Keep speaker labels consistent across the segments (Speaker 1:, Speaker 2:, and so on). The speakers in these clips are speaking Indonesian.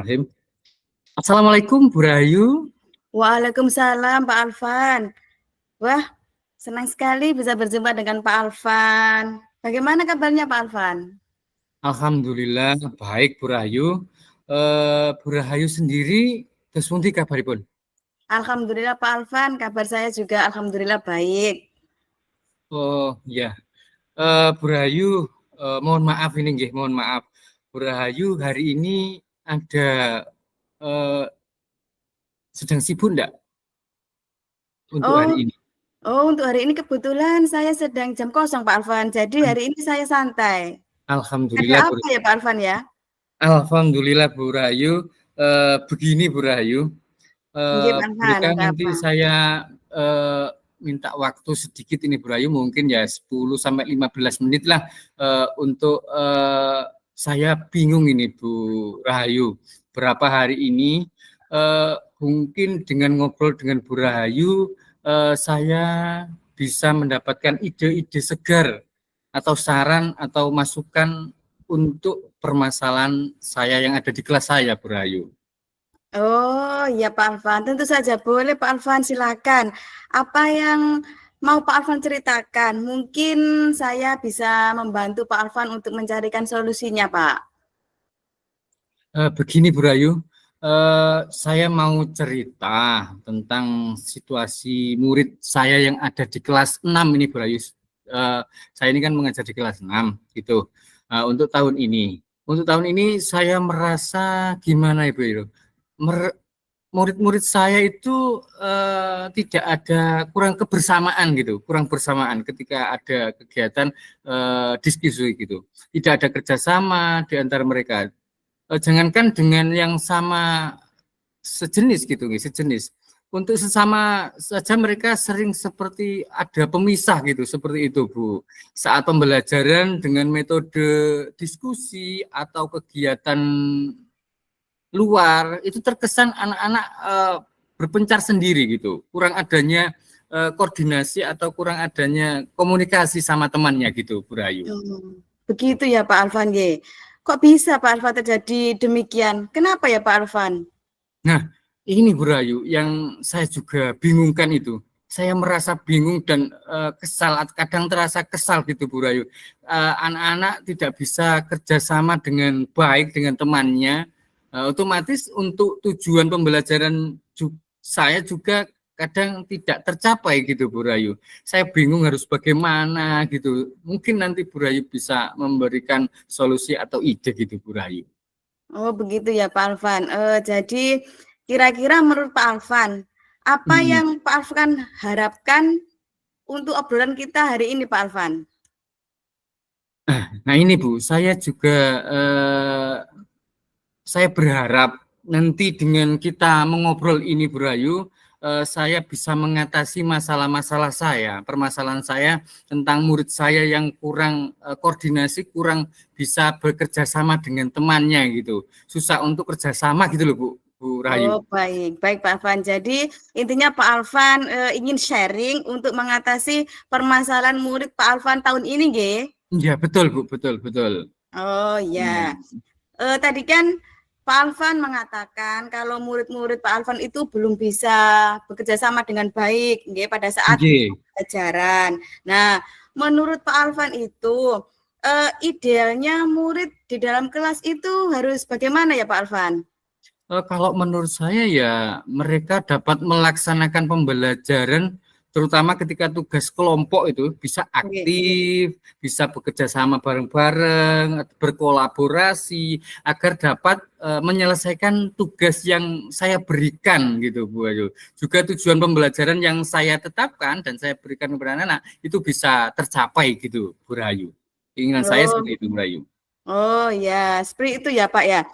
Speaker 1: Bismillahirrahmanirrahim. Assalamualaikum Bu Rahayu.
Speaker 2: Waalaikumsalam Pak Alvan. Wah, senang sekali bisa berjumpa dengan Pak Alvan. Bagaimana kabarnya Pak Alvan?
Speaker 1: Alhamdulillah baik Bu Rahayu. Bu Rahayu sendiri terus pundi kabaripun?
Speaker 2: Alhamdulillah Pak Alvan, kabar saya juga alhamdulillah baik.
Speaker 1: Oh ya, Bu Rahayu, mohon maaf ini nggih, mohon maaf. Bu Rahayu hari ini ada sedang sibuk enggak untuk hari ini?
Speaker 2: Untuk hari ini kebetulan saya sedang jam kosong Pak Alvan. Jadi hari ini saya santai.
Speaker 1: Alhamdulillah
Speaker 2: Ada
Speaker 1: Bu.
Speaker 2: apa ya Pak Alvan ya?
Speaker 1: Alhamdulillah Bu Rahayu. Begini Bu Rahayu.
Speaker 2: Nggih Pak Alvan,
Speaker 1: Bolehkah
Speaker 2: ada
Speaker 1: nanti
Speaker 2: apa?
Speaker 1: saya minta waktu sedikit ini Bu Rahayu, mungkin ya 10 sampai 15 menit lah untuk saya bingung ini Bu Rahayu. Berapa hari ini mungkin dengan ngobrol dengan Bu Rahayu saya bisa mendapatkan ide-ide segar atau saran atau masukan untuk permasalahan saya yang ada di kelas saya Bu Rahayu.
Speaker 2: Oh iya Pak Alvan, tentu saja boleh Pak Alvan, silakan. Apa yang mau Pak Alvan ceritakan? Mungkin saya bisa membantu Pak Alvan untuk mencarikan solusinya Pak.
Speaker 1: Begini Bu Rahayu, saya mau cerita tentang situasi murid saya yang ada di kelas 6 ini Bu Rahayu. Saya ini kan mengajar di kelas 6 gitu. Untuk tahun ini. Untuk tahun ini saya merasa gimana Ibu itu? Murid-murid saya itu tidak ada kurang kebersamaan gitu, kurang bersamaan ketika ada kegiatan diskusi gitu. Tidak ada kerjasama di antara mereka. Jangankan dengan yang sama sejenis gitu, sejenis. Untuk sesama saja mereka sering seperti ada pemisah gitu, seperti itu Bu. Saat pembelajaran dengan metode diskusi atau kegiatan luar itu terkesan anak-anak berpencar sendiri gitu, kurang adanya koordinasi atau kurang adanya komunikasi sama temannya gitu Bu Rahayu.
Speaker 2: Begitu ya Pak Alvan ye. Kok bisa Pak Alvan terjadi demikian? Kenapa ya Pak Alvan?
Speaker 1: Nah, ini Bu Rahayu yang saya juga bingungkan itu. Saya merasa bingung dan kesal, kadang terasa kesal gitu Bu Rahayu. Anak-anak tidak bisa kerjasama dengan baik dengan temannya. Otomatis untuk tujuan pembelajaran saya juga kadang tidak tercapai gitu Bu Rahayu. Saya bingung harus bagaimana gitu. Mungkin nanti Bu Rahayu bisa memberikan solusi atau ide gitu Bu Rahayu.
Speaker 2: Oh begitu ya Pak Alvan. Jadi kira-kira menurut Pak Alvan, apa yang Pak Alvan harapkan untuk obrolan kita hari ini Pak Alvan?
Speaker 1: Nah ini Bu, saya juga saya berharap nanti dengan kita mengobrol ini Bu Rahayu, saya bisa mengatasi masalah-masalah saya, permasalahan saya tentang murid saya yang kurang koordinasi, kurang bisa bekerja sama dengan temannya gitu. Susah untuk kerjasama gitu loh Bu Rahayu.
Speaker 2: Oh baik, baik Pak Alvan. Jadi intinya Pak Alvan ingin sharing untuk mengatasi permasalahan murid Pak Alvan tahun ini, nggih?
Speaker 1: Iya betul Bu, betul betul.
Speaker 2: Oh ya, tadi kan Pak Alvan mengatakan kalau murid-murid Pak Alvan itu belum bisa bekerja sama dengan baik, nggih, pada saat pembelajaran. Nah, menurut Pak Alvan itu idealnya murid di dalam kelas itu harus bagaimana ya Pak Alvan?
Speaker 1: Kalau menurut saya ya mereka dapat melaksanakan pembelajaran terutama ketika tugas kelompok itu bisa aktif, bisa bekerja sama bareng-bareng, berkolaborasi agar dapat menyelesaikan tugas yang saya berikan gitu Bu Ayu. Juga tujuan pembelajaran yang saya tetapkan dan saya berikan kepada anak-anak itu bisa tercapai gitu Bu Rahayu. Keinginan saya seperti itu Bu Rahayu.
Speaker 2: Oh ya, seperti itu ya Pak ya.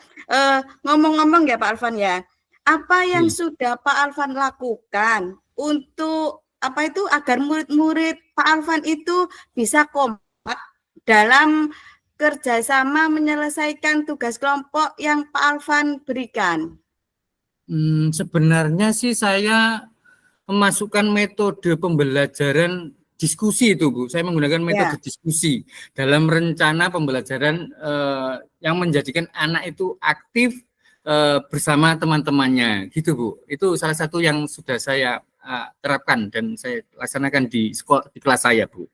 Speaker 2: Ngomong-ngomong ya Pak Alvan ya, apa yang sudah Pak Alvan lakukan untuk apa itu agar murid-murid Pak Alvan itu bisa kompak dalam kerjasama menyelesaikan tugas kelompok yang Pak Alvan berikan?
Speaker 1: Sebenarnya sih saya memasukkan metode pembelajaran diskusi itu Bu. Saya menggunakan metode diskusi dalam rencana pembelajaran yang menjadikan anak itu aktif, bersama teman-temannya gitu Bu. Itu salah satu yang sudah saya terapkan dan saya laksanakan di kelas saya Bu.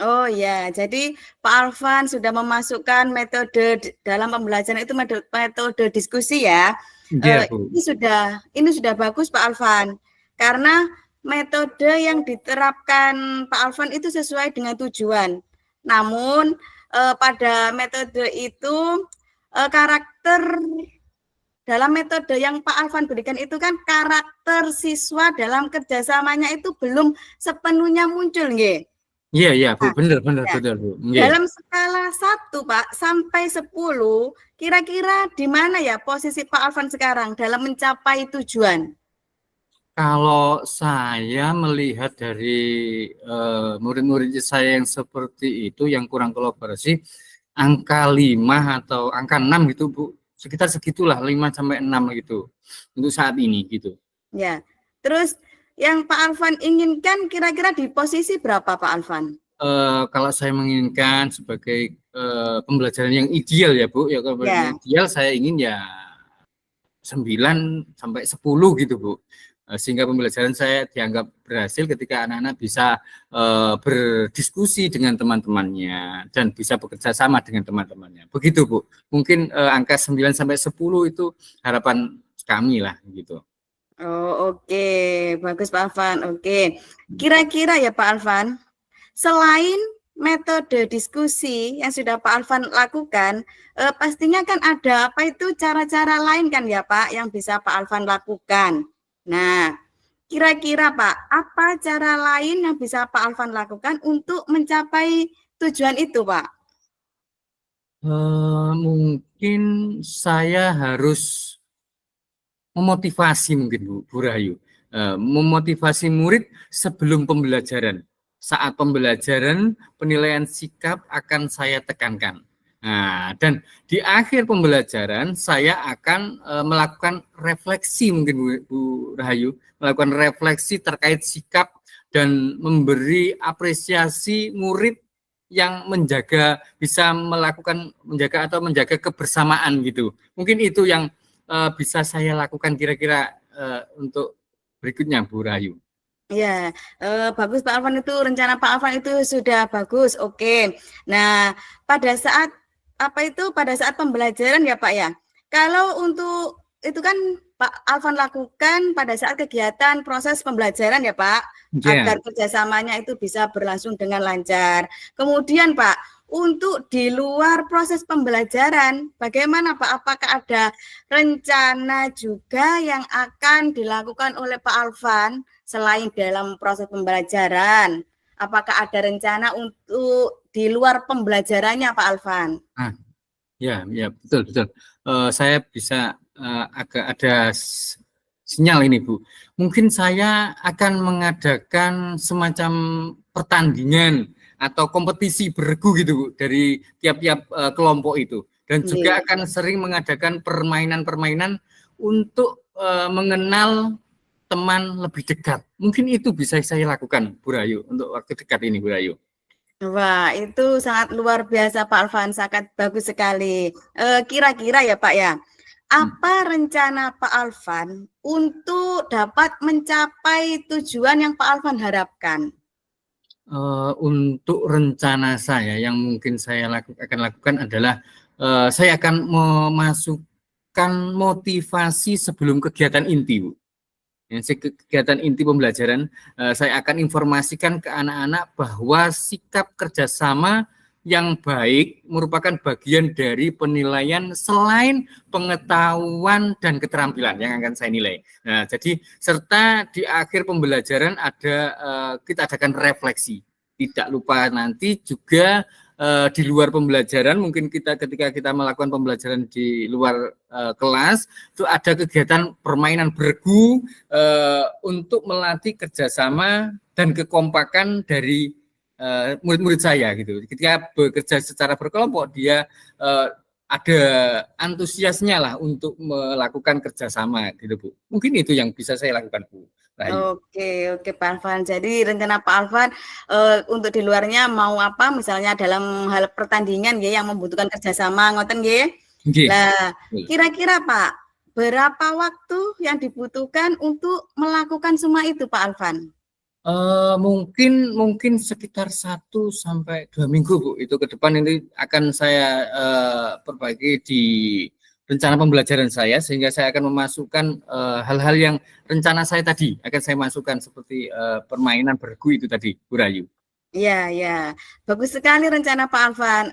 Speaker 2: Oh ya, jadi Pak Alvan sudah memasukkan metode dalam pembelajaran itu metode diskusi ya.
Speaker 1: Iya Bu.
Speaker 2: Ini sudah bagus Pak Alvan, karena metode yang diterapkan Pak Alvan itu sesuai dengan tujuan. Namun pada metode itu karakter dalam metode yang Pak Alvan berikan itu kan karakter siswa dalam kerjasamanya itu belum sepenuhnya muncul, nggih.
Speaker 1: Iya Bu,
Speaker 2: Nah,
Speaker 1: benar
Speaker 2: ya.
Speaker 1: Bu.
Speaker 2: Dalam skala 1 Pak sampai 10, kira-kira di mana ya posisi Pak Alvan sekarang dalam mencapai tujuan?
Speaker 1: Kalau saya melihat dari murid-murid saya yang seperti itu, yang kurang kolaborasi, angka 5 atau angka 6 gitu Bu, sekitar segitulah 5 sampai 6 gitu untuk saat ini gitu.
Speaker 2: Ya, terus yang Pak Alvan inginkan kira-kira di posisi berapa Pak Alvan?
Speaker 1: Kalau saya menginginkan sebagai pembelajaran yang ideal ya Bu, ya kalau yang ideal saya ingin ya 9 sampai 10 gitu Bu. Sehingga pembelajaran saya dianggap berhasil ketika anak-anak bisa berdiskusi dengan teman-temannya dan bisa bekerja sama dengan teman-temannya. Begitu Bu. Mungkin angka 9 sampai 10 itu harapan kami lah gitu.
Speaker 2: Oh, oke. Bagus Pak Alvan. Oke. Kira-kira ya Pak Alvan, selain metode diskusi yang sudah Pak Alvan lakukan, pastinya kan ada apa itu cara-cara lain kan ya Pak yang bisa Pak Alvan lakukan. Nah, kira-kira Pak, apa cara lain yang bisa Pak Alvan lakukan untuk mencapai tujuan itu Pak?
Speaker 1: Mungkin saya harus memotivasi mungkin Bu Rahayu, memotivasi murid sebelum pembelajaran. Saat pembelajaran, penilaian sikap akan saya tekankan. Nah, dan di akhir pembelajaran saya akan melakukan refleksi mungkin Bu Rahayu, melakukan refleksi terkait sikap dan memberi apresiasi murid yang bisa menjaga kebersamaan gitu. Mungkin itu yang bisa saya lakukan kira-kira untuk berikutnya Bu Rahayu.
Speaker 2: Ya, bagus Pak Alvan, itu rencana Pak Alvan itu sudah bagus. Oke. Nah, pada saat pembelajaran ya Pak ya. Kalau untuk itu kan Pak Alvan lakukan pada saat kegiatan proses pembelajaran ya Pak, agar kerjasamanya itu bisa berlangsung dengan lancar. Kemudian Pak, untuk di luar proses pembelajaran, bagaimana Pak? Apakah ada rencana juga yang akan dilakukan oleh Pak Alvan selain dalam proses pembelajaran? Apakah ada rencana untuk di luar pembelajarannya Pak Alvan?
Speaker 1: Ya, betul. Saya bisa agak ada sinyal ini Bu. Mungkin saya akan mengadakan semacam pertandingan atau kompetisi beregu gitu Bu, dari tiap-tiap kelompok itu. Dan juga akan sering mengadakan permainan-permainan untuk mengenal teman lebih dekat. Mungkin itu bisa saya lakukan Bu Rahayu untuk waktu dekat ini Bu Rahayu.
Speaker 2: Wah, itu sangat luar biasa Pak Alvan, sangat bagus sekali. Kira-kira ya Pak ya, apa rencana Pak Alvan untuk dapat mencapai tujuan yang Pak Alvan harapkan?
Speaker 1: Untuk rencana saya yang mungkin saya akan lakukan adalah saya akan memasukkan motivasi sebelum kegiatan inti, Bu. Kegiatan inti pembelajaran, saya akan informasikan ke anak-anak bahwa sikap kerjasama yang baik merupakan bagian dari penilaian selain pengetahuan dan keterampilan yang akan saya nilai. Nah, jadi serta di akhir pembelajaran kita adakan refleksi. Tidak lupa nanti juga di luar pembelajaran, mungkin ketika kita melakukan pembelajaran di luar kelas, itu ada kegiatan permainan beregu untuk melatih kerjasama dan kekompakan dari murid-murid saya gitu. Ketika bekerja secara berkelompok, dia ada antusiasnya lah untuk melakukan kerjasama gitu Bu. Mungkin itu yang bisa saya lakukan Bu.
Speaker 2: Oke Pak Alvan. Jadi rencana Pak Alvan untuk di luarnya mau apa? Misalnya dalam hal pertandingan ya yang membutuhkan kerjasama, ngoten nggih. Nah, kira-kira Pak, berapa waktu yang dibutuhkan untuk melakukan semua itu, Pak Alvan?
Speaker 1: Mungkin sekitar 1 sampai 2 minggu, Bu. Itu ke depan ini akan saya perbaiki di rencana pembelajaran saya, sehingga saya akan memasukkan hal-hal yang rencana saya tadi akan saya masukkan seperti permainan bergu itu tadi, Bu Rahayu.
Speaker 2: Iya, ya. Bagus sekali rencana Pak Alvan.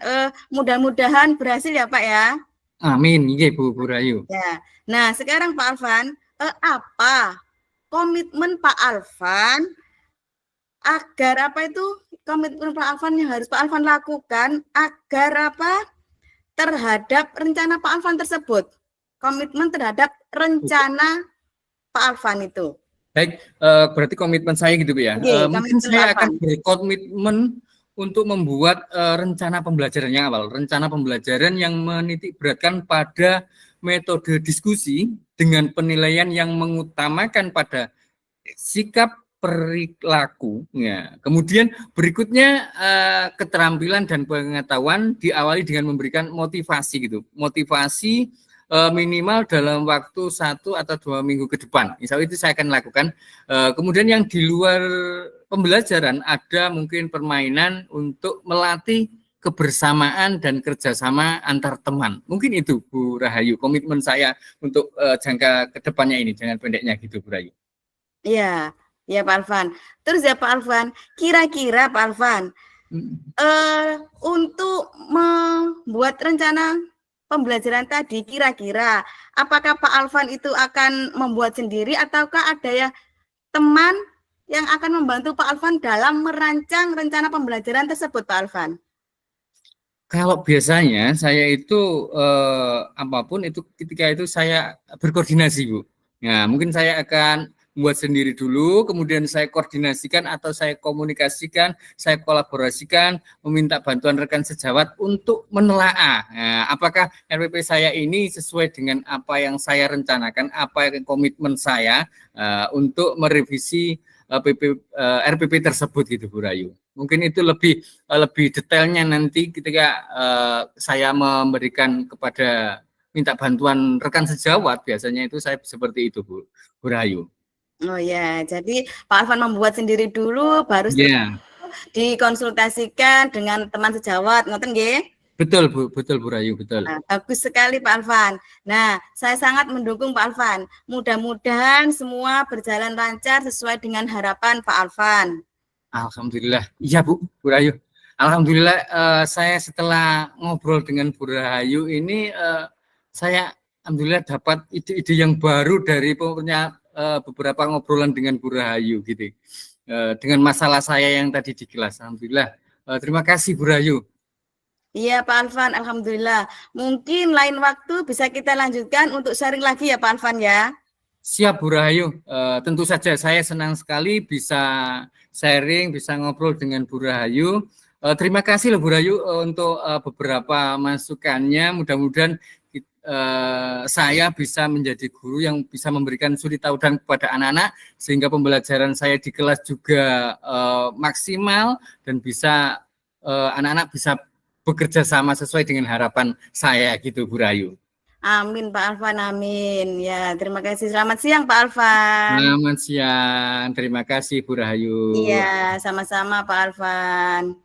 Speaker 2: Mudah-mudahan berhasil ya, Pak ya.
Speaker 1: Amin, iya Bu Rahayu.
Speaker 2: Ya. Nah, sekarang Pak Alvan, apa komitmen Pak Alvan agar komitmen Pak Alvan yang harus Pak Alvan lakukan agar terhadap rencana Pak Alvan tersebut? Komitmen terhadap rencana Pak Alvan itu.
Speaker 1: Baik, berarti komitmen saya gitu, Bu ya. Mungkin saya akan berkomitmen untuk membuat rencana pembelajaran yang awal, rencana pembelajaran yang menitik beratkan pada metode diskusi dengan penilaian yang mengutamakan pada sikap perilaku. Ya. Kemudian berikutnya keterampilan dan pengetahuan diawali dengan memberikan motivasi gitu, motivasi minimal dalam waktu 1 atau 2 minggu ke depan. Insya Allah itu saya akan lakukan. Kemudian yang di luar pembelajaran ada mungkin permainan untuk melatih kebersamaan dan kerjasama antar teman. Mungkin itu Bu Rahayu, komitmen saya untuk jangka ke depannya ini, jangan pendeknya gitu Bu Rahayu.
Speaker 2: Iya, ya Pak Alvan. Terus ya Pak Alvan, kira-kira Pak Alvan, untuk membuat rencana pembelajaran tadi, kira-kira apakah Pak Alvan itu akan membuat sendiri ataukah ada ya teman yang akan membantu Pak Alvan dalam merancang rencana pembelajaran tersebut, Pak Alvan?
Speaker 1: Kalau biasanya saya itu apapun itu ketika itu saya berkoordinasi, Bu. Nah, mungkin saya akan buat sendiri dulu, kemudian saya koordinasikan atau saya komunikasikan, saya kolaborasikan, meminta bantuan rekan sejawat untuk menelaah apakah RPP saya ini sesuai dengan apa yang saya rencanakan, apa yang komitmen saya untuk merevisi RPP tersebut gitu Bu Rahayu. Mungkin itu lebih detailnya nanti ketika saya memberikan kepada minta bantuan rekan sejawat, biasanya itu saya seperti itu Bu Rahayu.
Speaker 2: Oh ya, jadi Pak Alvan membuat sendiri dulu, baru dikonsultasikan dengan teman sejawat, ngoten nggih?
Speaker 1: Betul Bu Rahayu, betul.
Speaker 2: Nah, bagus sekali Pak Alvan. Nah, saya sangat mendukung Pak Alvan. Mudah-mudahan semua berjalan lancar sesuai dengan harapan Pak Alvan.
Speaker 1: Alhamdulillah, iya Bu Rahayu. Alhamdulillah saya setelah ngobrol dengan Bu Rahayu ini saya alhamdulillah dapat ide-ide yang baru dari beberapa ngobrolan dengan Bu Rahayu gitu. Dengan masalah saya yang tadi di kelas. Alhamdulillah. Terima kasih Bu Rahayu.
Speaker 2: Iya Pak Alvan, alhamdulillah. Mungkin lain waktu bisa kita lanjutkan untuk sharing lagi ya Pak Alvan ya.
Speaker 1: Siap Bu Rahayu. Tentu saja saya senang sekali bisa sharing, bisa ngobrol dengan Bu Rahayu. Terima kasih loh Bu Rahayu untuk beberapa masukannya. Mudah-mudahan saya bisa menjadi guru yang bisa memberikan suri taudan kepada anak-anak sehingga pembelajaran saya di kelas juga maksimal dan bisa anak-anak bisa bekerja sama sesuai dengan harapan saya gitu Bu Rahayu.
Speaker 2: Amin Pak Alvan, amin. Ya, terima kasih. Selamat siang Pak Alvan.
Speaker 1: Selamat siang. Terima kasih Bu Rahayu.
Speaker 2: Iya, sama-sama Pak Alvan.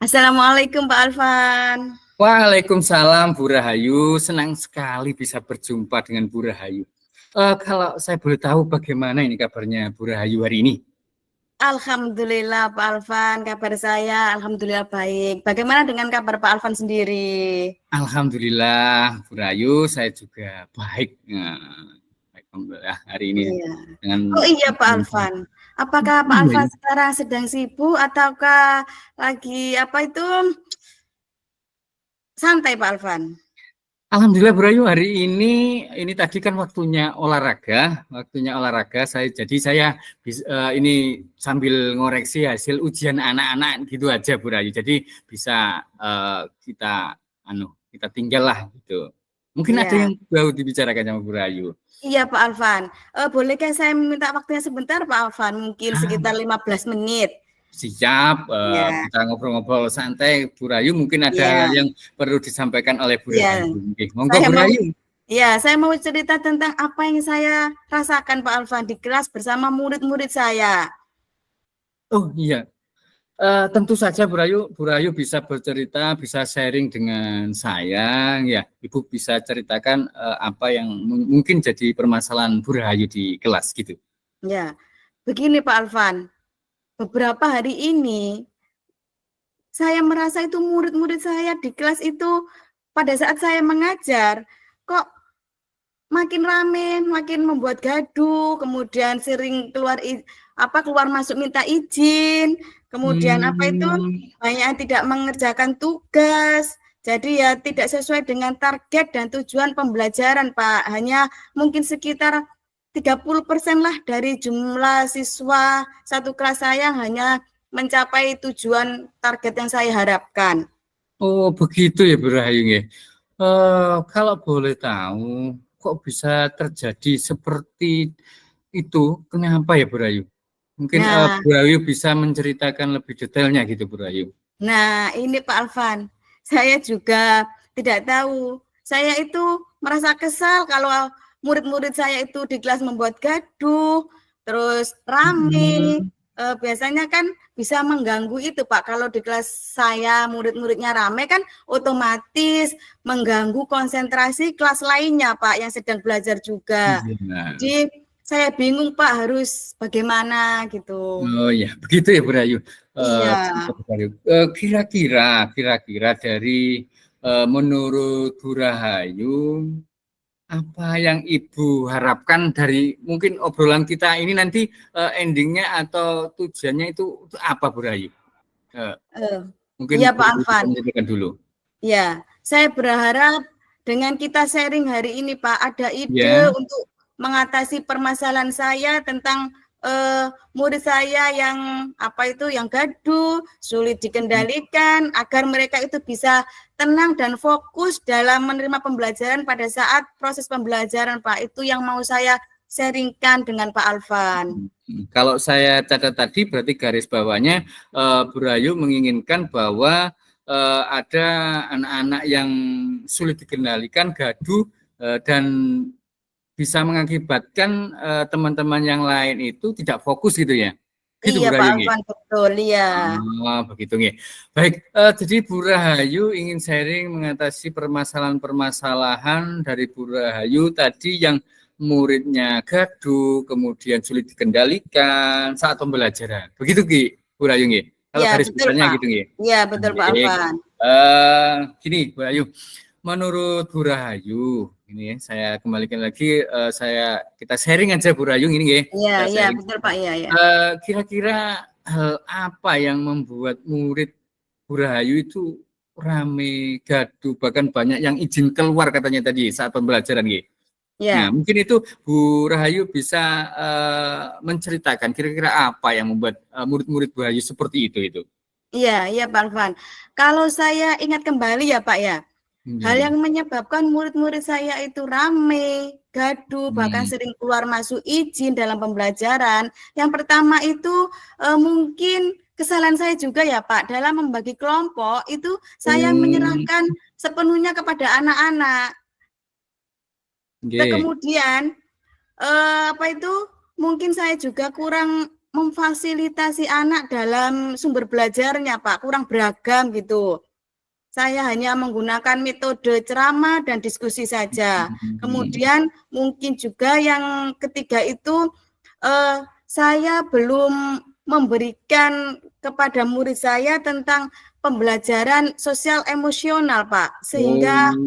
Speaker 2: Assalamualaikum Pak Alvan.
Speaker 1: Waalaikumsalam Bu Rahayu, senang sekali bisa berjumpa dengan Bu Rahayu. Kalau saya boleh tahu bagaimana ini kabarnya Bu Rahayu hari ini?
Speaker 2: Alhamdulillah Pak Alvan, kabar saya alhamdulillah baik. Bagaimana dengan kabar Pak Alvan sendiri?
Speaker 1: Alhamdulillah Bu Rahayu, saya juga baik. Baik, alhamdulillah hari ini
Speaker 2: Iya.
Speaker 1: dengan
Speaker 2: Oh iya Pak Alvan, apakah Pak Alvan
Speaker 1: Iya.
Speaker 2: sekarang sedang sibuk ataukah lagi santai Pak Alvan?
Speaker 1: Alhamdulillah Bu Rahayu, hari ini tadi kan waktunya olahraga, jadi saya ini sambil ngoreksi hasil ujian anak-anak gitu aja Bu Rahayu. Jadi bisa kita tinggal lah gitu. Mungkin ada
Speaker 2: Iya.
Speaker 1: yang mau dibicarakan sama Bu Rahayu.
Speaker 2: Iya Pak Alvan, bolehkah saya minta waktunya sebentar Pak Alvan, mungkin sekitar 15 menit?
Speaker 1: Siap,
Speaker 2: Ya.
Speaker 1: kita ngobrol-ngobrol santai Bu Rahayu, mungkin ada
Speaker 2: Iya.
Speaker 1: yang perlu disampaikan oleh Bu
Speaker 2: Iya.
Speaker 1: Rahayu. Monggo Bu Rahayu.
Speaker 2: Ya, saya mau cerita tentang apa yang saya rasakan Pak Alvan di kelas bersama murid-murid saya.
Speaker 1: Oh iya, tentu saja Bu Rahayu bisa bercerita, bisa sharing dengan saya, ya. Ibu bisa ceritakan apa yang mungkin jadi permasalahan Bu Rahayu di kelas gitu.
Speaker 2: Ya, begini Pak Alvan, beberapa hari ini saya merasa itu murid-murid saya di kelas itu pada saat saya mengajar kok makin rame, makin membuat gaduh, kemudian sering keluar masuk minta izin, kemudian banyak yang tidak mengerjakan tugas. Jadi ya tidak sesuai dengan target dan tujuan pembelajaran, Pak. Hanya mungkin sekitar 30% lah dari jumlah siswa satu kelas saya hanya mencapai tujuan target yang saya harapkan.
Speaker 1: Oh, begitu ya Bu Rahayu. Kalau boleh tahu, kok bisa terjadi seperti itu? Kenapa ya Bu Rahayu? Mungkin Bu Rahayu bisa menceritakan lebih detailnya gitu Bu Rahayu.
Speaker 2: Nah, ini Pak Alvan, saya juga tidak tahu. Saya itu merasa kesal kalau murid-murid saya itu di kelas membuat gaduh, terus rame. Biasanya kan bisa mengganggu itu Pak. Kalau di kelas saya murid-muridnya rame kan otomatis mengganggu konsentrasi kelas lainnya Pak yang sedang belajar juga. Jadi saya bingung Pak harus bagaimana gitu.
Speaker 1: Oh ya, begitu ya Bu Rahayu.
Speaker 2: Iya.
Speaker 1: Kira-kira dari menurut Bu Rahayu, apa yang Ibu harapkan dari mungkin obrolan kita ini nanti endingnya atau tujuannya itu apa Bu Rahayu? Mungkin
Speaker 2: ya Pak Alvan.
Speaker 1: Dulu.
Speaker 2: Ya, saya berharap dengan kita sharing hari ini Pak, ada ide untuk mengatasi permasalahan saya tentang murid saya yang yang gaduh, sulit dikendalikan, agar mereka itu bisa tenang dan fokus dalam menerima pembelajaran pada saat proses pembelajaran Pak. Itu yang mau saya sharingkan dengan Pak Alvan.
Speaker 1: Kalau saya catat tadi berarti garis bawahnya Bu Rahayu menginginkan bahwa ada anak-anak yang sulit dikendalikan, gaduh dan bisa mengakibatkan teman-teman yang lain itu tidak fokus gitu ya. Gitu,
Speaker 2: iya
Speaker 1: Bu
Speaker 2: Pak
Speaker 1: Rahayu,
Speaker 2: Alvan, betul ya.
Speaker 1: Begitu nih. Baik, jadi Bu Rahayu ingin sharing mengatasi permasalahan-permasalahan dari Bu Rahayu tadi yang muridnya gaduh, kemudian sulit dikendalikan saat pembelajaran. Begitu Ki, Bu Rahayu nih. Kalau
Speaker 2: ya,
Speaker 1: garis
Speaker 2: betul,
Speaker 1: besarnya
Speaker 2: Pak.
Speaker 1: gitu nih.
Speaker 2: Iya, betul Pak Alvan.
Speaker 1: Gini Bu Rahayu, menurut Bu Rahayu, ini saya kembalikan lagi, kita sharing aja Bu Rahayu ini ya.
Speaker 2: Iya, betul Pak, iya.
Speaker 1: Kira-kira hal apa yang membuat murid Bu Rahayu itu rame, gaduh, bahkan banyak yang izin keluar katanya tadi saat pembelajaran gitu. Nah, mungkin itu Bu Rahayu bisa menceritakan kira-kira apa yang membuat murid-murid Bu Rahayu seperti itu.
Speaker 2: Iya Pak Alvan. Kalau saya ingat kembali ya Pak ya, hal yang menyebabkan murid-murid saya itu rame, gaduh, bahkan sering keluar masuk izin dalam pembelajaran. Yang pertama itu mungkin kesalahan saya juga ya Pak, dalam membagi kelompok itu saya menyerahkan sepenuhnya kepada anak-anak. Kemudian mungkin saya juga kurang memfasilitasi anak dalam sumber belajarnya, Pak, kurang beragam gitu. Saya hanya menggunakan metode ceramah dan diskusi saja. Kemudian mungkin juga yang ketiga itu saya belum memberikan kepada murid saya tentang pembelajaran sosial emosional, Pak. Sehingga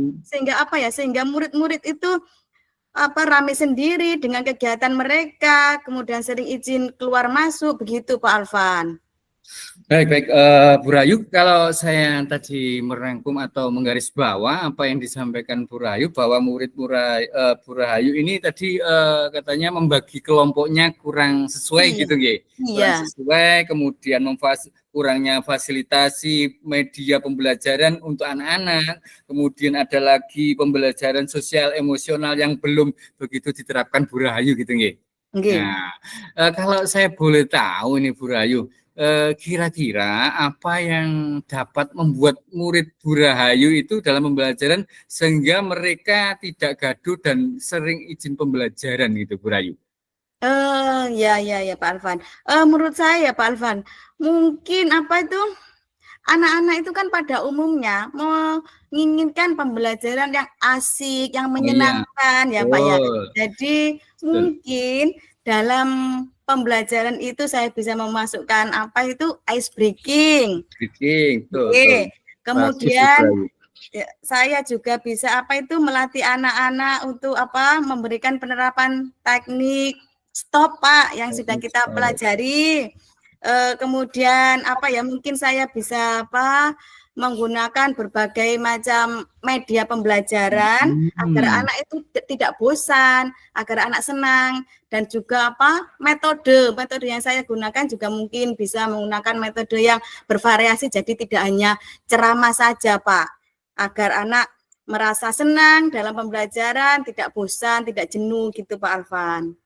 Speaker 2: apa ya? Sehingga murid-murid itu rame sendiri dengan kegiatan mereka, kemudian sering izin keluar masuk, begitu Pak Alvan.
Speaker 1: Baik, Bu Rayu, kalau saya tadi merangkum atau menggaris bawah apa yang disampaikan Bu Rayu, bahwa murid Bu Rayu ini tadi katanya membagi kelompoknya kurang sesuai gitu, kurang sesuai, kemudian kurangnya fasilitasi media pembelajaran untuk anak-anak, kemudian ada lagi pembelajaran sosial emosional yang belum begitu diterapkan Bu Rayu gitu, Nah, kalau saya boleh tahu ini Bu Rayu, kira-kira apa yang dapat membuat murid Bu Rahayu itu dalam pembelajaran sehingga mereka tidak gaduh dan sering izin pembelajaran gitu, Bu Rahayu?
Speaker 2: Ya Pak Alvan. Menurut saya Pak Alvan, mungkin anak-anak itu kan pada umumnya menginginkan pembelajaran yang asik, yang menyenangkan, ya Pak ya. Jadi mungkin dalam pembelajaran itu saya bisa memasukkan ice breaking. Kemudian saya juga bisa melatih anak-anak untuk memberikan penerapan teknik stop, Pak, yang sudah kita pelajari. Kemudian mungkin saya bisa menggunakan berbagai macam media pembelajaran agar anak itu tidak bosan, agar anak senang, dan juga metode yang saya gunakan juga mungkin bisa menggunakan metode yang bervariasi, jadi tidak hanya ceramah saja, Pak, agar anak merasa senang dalam pembelajaran, tidak bosan, tidak jenuh gitu, Pak Alvan.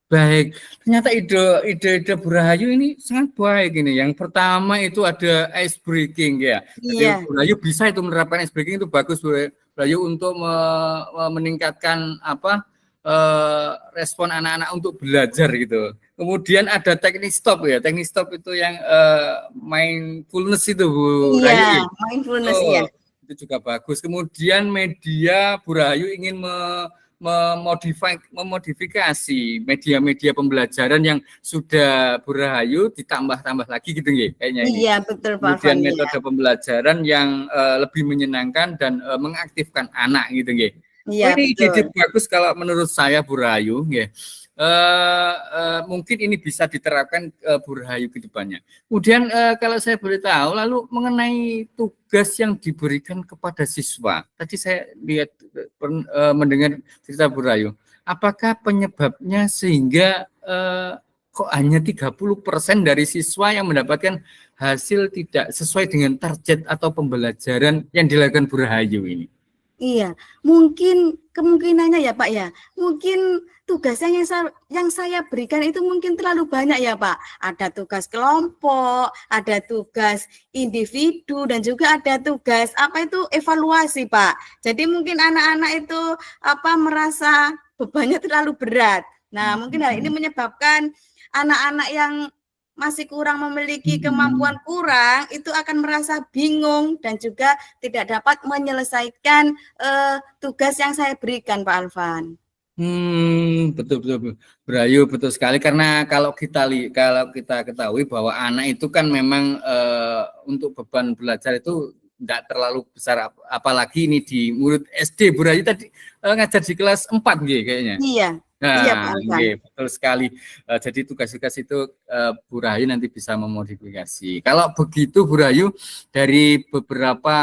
Speaker 1: Baik, ternyata ide Bu Rahayu ini sangat baik ini. Yang pertama itu ada ice breaking ya. Jadi Bu Rahayu bisa itu menerapkan ice breaking, itu bagus Bu Rahayu untuk meningkatkan respon anak-anak untuk belajar gitu. Kemudian ada teknik stop ya. Teknik stop itu yang mindfulness itu Bu Rahayu.
Speaker 2: Mindfulness
Speaker 1: itu juga bagus. Kemudian media Bu Rahayu ingin memodifikasi media-media pembelajaran yang sudah Bu Rahayu ditambah-tambah lagi gitu kayaknya ini.
Speaker 2: Iya, betul Pak.
Speaker 1: Kemudian metode pembelajaran yang lebih menyenangkan dan mengaktifkan anak gitu
Speaker 2: Iya,
Speaker 1: ini ide bagus kalau menurut saya Bu Rahayu mungkin ini bisa diterapkan Bu Rahayu ke depannya. Kemudian kalau saya boleh tahu lalu mengenai tugas yang diberikan kepada siswa. Tadi saya lihat mendengar cerita Bu Rahayu. Apakah penyebabnya sehingga kok hanya 30% dari siswa yang mendapatkan hasil tidak sesuai dengan target atau pembelajaran yang dilakukan Bu Rahayu ini?
Speaker 2: Iya, mungkin kemungkinannya ya Pak ya, mungkin tugasnya yang saya berikan itu mungkin terlalu banyak ya Pak. Ada tugas kelompok, ada tugas individu, dan juga ada tugas evaluasi Pak. Jadi mungkin anak-anak itu merasa bebannya terlalu berat. Nah, mungkin hal ini menyebabkan anak-anak yang masih kurang memiliki kemampuan kurang, itu akan merasa bingung dan juga tidak dapat menyelesaikan tugas yang saya berikan, Pak Alvan.
Speaker 1: Betul Brayu, betul sekali, karena kalau kita ketahui bahwa anak itu kan memang untuk beban belajar itu tidak terlalu besar, apalagi ini di murid SD. Brayu tadi ngajar di kelas 4 kayaknya.
Speaker 2: Iya.
Speaker 1: Nah, betul sekali. Jadi tugas-tugas itu Bu Rahayu nanti bisa memodifikasi. Kalau begitu Bu Rahayu, dari beberapa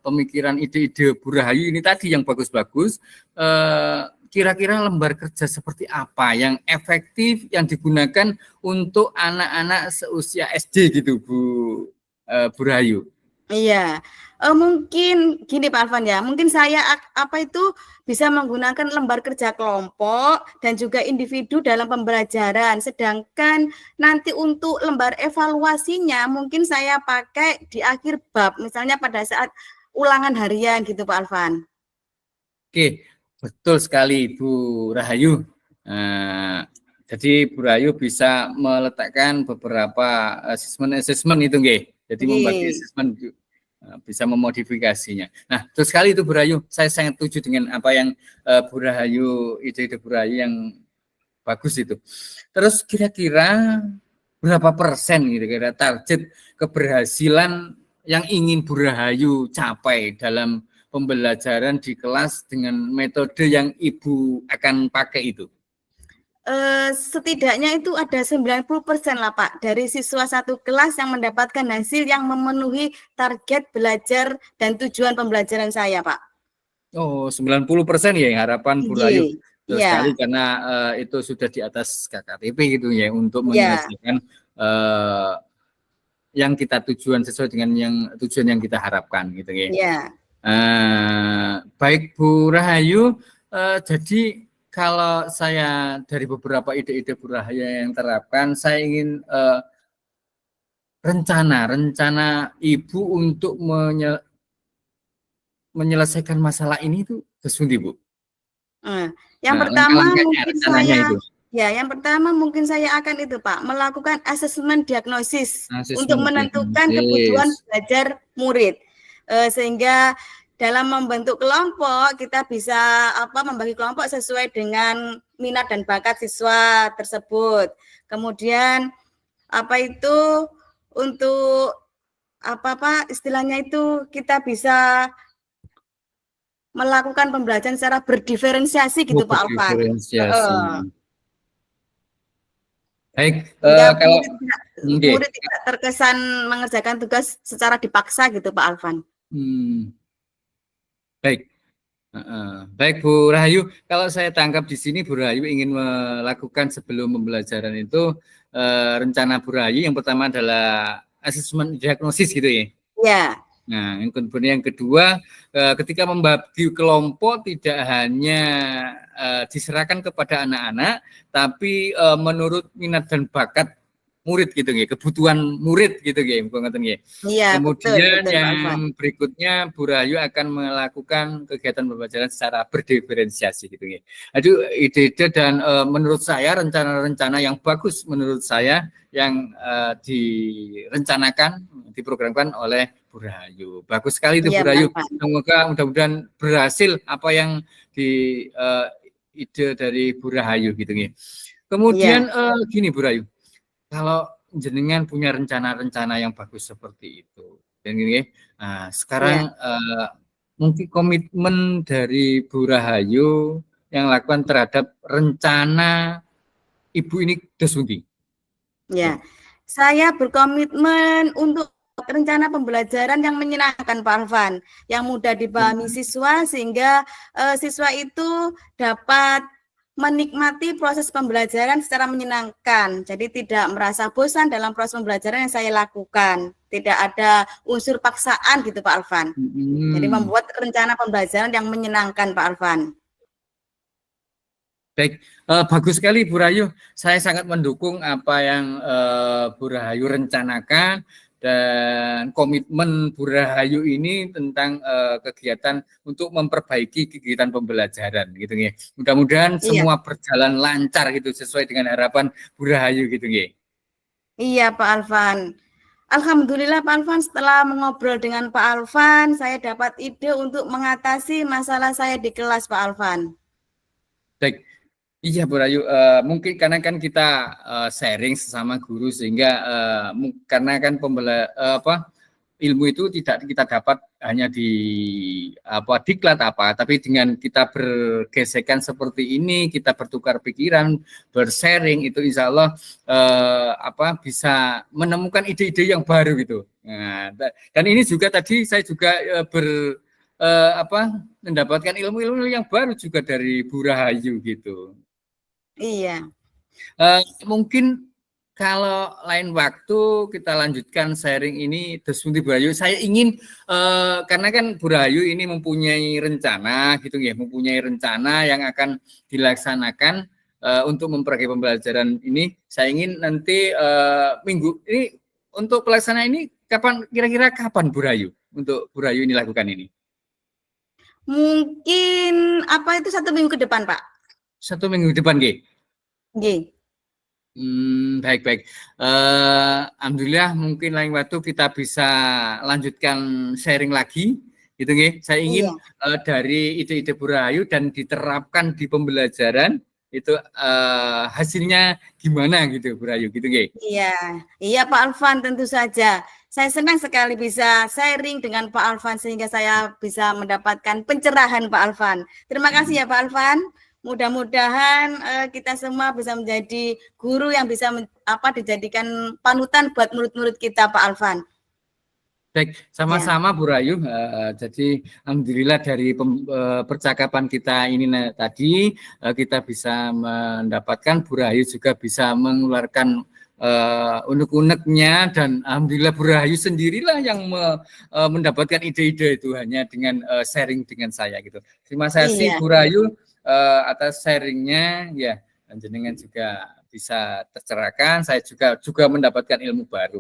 Speaker 1: pemikiran ide-ide Bu Rahayu ini tadi yang bagus-bagus, kira-kira lembar kerja seperti apa yang efektif yang digunakan untuk anak-anak seusia SD gitu Bu Rahayu?
Speaker 2: Iya, mungkin gini Pak Alvan ya, mungkin saya bisa menggunakan lembar kerja kelompok dan juga individu dalam pembelajaran, sedangkan nanti untuk lembar evaluasinya mungkin saya pakai di akhir bab, misalnya pada saat ulangan harian gitu Pak Alvan.
Speaker 1: Oke, betul sekali Bu Rahayu. Jadi Bu Rahayu bisa meletakkan beberapa assessment itu nggih. Jadi membagi assessment bisa memodifikasinya. Nah, terus sekali itu Bu Rahayu, saya sangat setuju dengan apa yang Bu Rahayu, ide-ide Bu Rahayu yang bagus itu. Terus kira-kira berapa persen gitu kira target keberhasilan yang ingin Bu Rahayu capai dalam pembelajaran di kelas dengan metode yang Ibu akan pakai itu?
Speaker 2: Setidaknya itu ada 90% lah Pak dari siswa satu kelas yang mendapatkan hasil yang memenuhi target belajar dan tujuan pembelajaran saya Pak.
Speaker 1: Oh, 90% ya harapan Bu Rahayu. Betul sekali
Speaker 2: Iya.
Speaker 1: karena itu sudah di atas KKTP gitu ya untuk
Speaker 2: Iya.
Speaker 1: menyelesaikan yang kita tujuan sesuai dengan yang tujuan yang kita harapkan gitu ya.
Speaker 2: Iya.
Speaker 1: Baik Bu Rahayu, jadi kalau saya dari beberapa ide-ide Bu Rahayu yang terapkan, saya ingin rencana Ibu untuk menyelesaikan masalah ini itu sesundi Bu.
Speaker 2: Yang pertama mungkin saya akan itu Pak, melakukan asesmen diagnosis untuk menentukan kebutuhan belajar murid, sehingga dalam membentuk kelompok kita bisa membagi kelompok sesuai dengan minat dan bakat siswa tersebut. Kemudian untuk istilahnya itu kita bisa melakukan pembelajaran secara berdiferensiasi gitu Pak Alvan.
Speaker 1: Baik,
Speaker 2: kalau murid tidak terkesan mengerjakan tugas secara dipaksa gitu Pak Alvan.
Speaker 1: Baik, baik Bu Rahayu. Kalau saya tangkap di sini Bu Rahayu ingin melakukan sebelum pembelajaran itu rencana Bu Rahayu yang pertama adalah asesmen diagnosis gitu ya.
Speaker 2: Ya.
Speaker 1: Nah, kemudian yang kedua, ketika membagi kelompok tidak hanya diserahkan kepada anak-anak, tapi menurut minat dan bakat murid gitu ya, kebutuhan murid gitu ya,
Speaker 2: Iya,
Speaker 1: kemudian
Speaker 2: betul,
Speaker 1: yang berikutnya Bu Rahayu akan melakukan kegiatan pembelajaran secara berdiferensiasi gitu ya. Aduh, ide-ide dan menurut saya rencana-rencana yang bagus menurut saya yang direncanakan, diprogramkan oleh Bu Rahayu. Bagus sekali itu Bu Rahayu. Semoga mudah-mudahan berhasil apa yang di ide dari Bu Rahayu gitu ya. Kemudian gini Bu Rahayu, kalau jenengan punya rencana-rencana yang bagus seperti itu, dan gini, sekarang mungkin komitmen dari Bu Rahayu yang lakukan terhadap rencana Ibu ini sesundi.
Speaker 2: Ya, saya berkomitmen untuk rencana pembelajaran yang menyenangkan Pak Alvan, yang mudah dipahami siswa sehingga siswa itu dapat menikmati proses pembelajaran secara menyenangkan. Jadi tidak merasa bosan dalam proses pembelajaran yang saya lakukan. Tidak ada unsur paksaan gitu Pak Alvan. Jadi membuat rencana pembelajaran yang menyenangkan Pak Alvan.
Speaker 1: Baik, bagus sekali Bu Rahayu. Saya sangat mendukung apa yang Bu Rahayu rencanakan dan komitmen Bu Rahayu ini tentang kegiatan untuk memperbaiki kegiatan pembelajaran gitu ya. Mudah-mudahan semua berjalan lancar gitu sesuai dengan harapan Bu Rahayu gitu ya.
Speaker 2: Iya Pak Alvan. Alhamdulillah Pak Alvan, setelah mengobrol dengan Pak Alvan, saya dapat ide untuk mengatasi masalah saya di kelas Pak Alvan.
Speaker 1: Baik. Iya Bu Rahayu, mungkin karena kan kita sharing sesama guru sehingga karena kan ilmu itu tidak kita dapat hanya di diklat tapi dengan kita bergesekan seperti ini, kita bertukar pikiran, bersharing itu insya Allah bisa menemukan ide-ide yang baru gitu. Nah, dan ini juga tadi saya juga mendapatkan ilmu-ilmu yang baru juga dari Bu Rahayu gitu.
Speaker 2: Iya.
Speaker 1: Mungkin kalau lain waktu kita lanjutkan sharing ini Desunti Bu Rahayu. Saya ingin karena kan Bu Rahayu ini mempunyai rencana gitu ya, mempunyai rencana yang akan dilaksanakan untuk memperbaiki pembelajaran ini. Saya ingin nanti minggu ini untuk pelaksanaan ini kira-kira kapan Bu Rahayu untuk Bu Rahayu ini lakukan ini?
Speaker 2: Mungkin 1 minggu ke depan, Pak.
Speaker 1: 1 minggu depan, G. Baik-baik. Alhamdulillah mungkin lain waktu kita bisa lanjutkan sharing lagi, gitu nggih. Saya ingin
Speaker 2: Iya.
Speaker 1: Dari ide-ide Bu Rahayu dan diterapkan di pembelajaran itu hasilnya gimana gitu Bu Rahayu, gitu nggih.
Speaker 2: Iya, iya Pak Alvan, tentu saja. Saya senang sekali bisa sharing dengan Pak Alvan sehingga saya bisa mendapatkan pencerahan Pak Alvan. Terima kasih ya Pak Alvan. Mudah-mudahan kita semua bisa menjadi guru yang bisa dijadikan panutan buat murid-murid kita Pak Alvan.
Speaker 1: Baik, sama-sama Bu Rahayu. Jadi alhamdulillah dari percakapan kita ini tadi kita bisa mendapatkan Bu Rahayu juga bisa mengeluarkan unek-uneknya, dan alhamdulillah Bu Rahayu sendirilah yang mendapatkan ide-ide itu hanya dengan sharing dengan saya gitu. Terima kasih Bu Rahayu atas sharingnya ya, dan jenengan juga bisa tercerahkan. Saya juga mendapatkan ilmu baru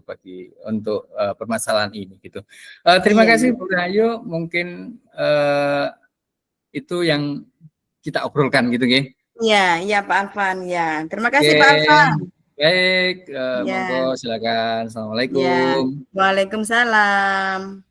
Speaker 1: untuk permasalahan ini gitu. Terima kasih Bu Rahayu, mungkin itu yang kita obrolkan gitu nggih.
Speaker 2: Iya Pak Alvan ya. Terima kasih Pak Alvan.
Speaker 1: Baik, monggo silakan. Assalamualaikum.
Speaker 2: Waalaikumsalam.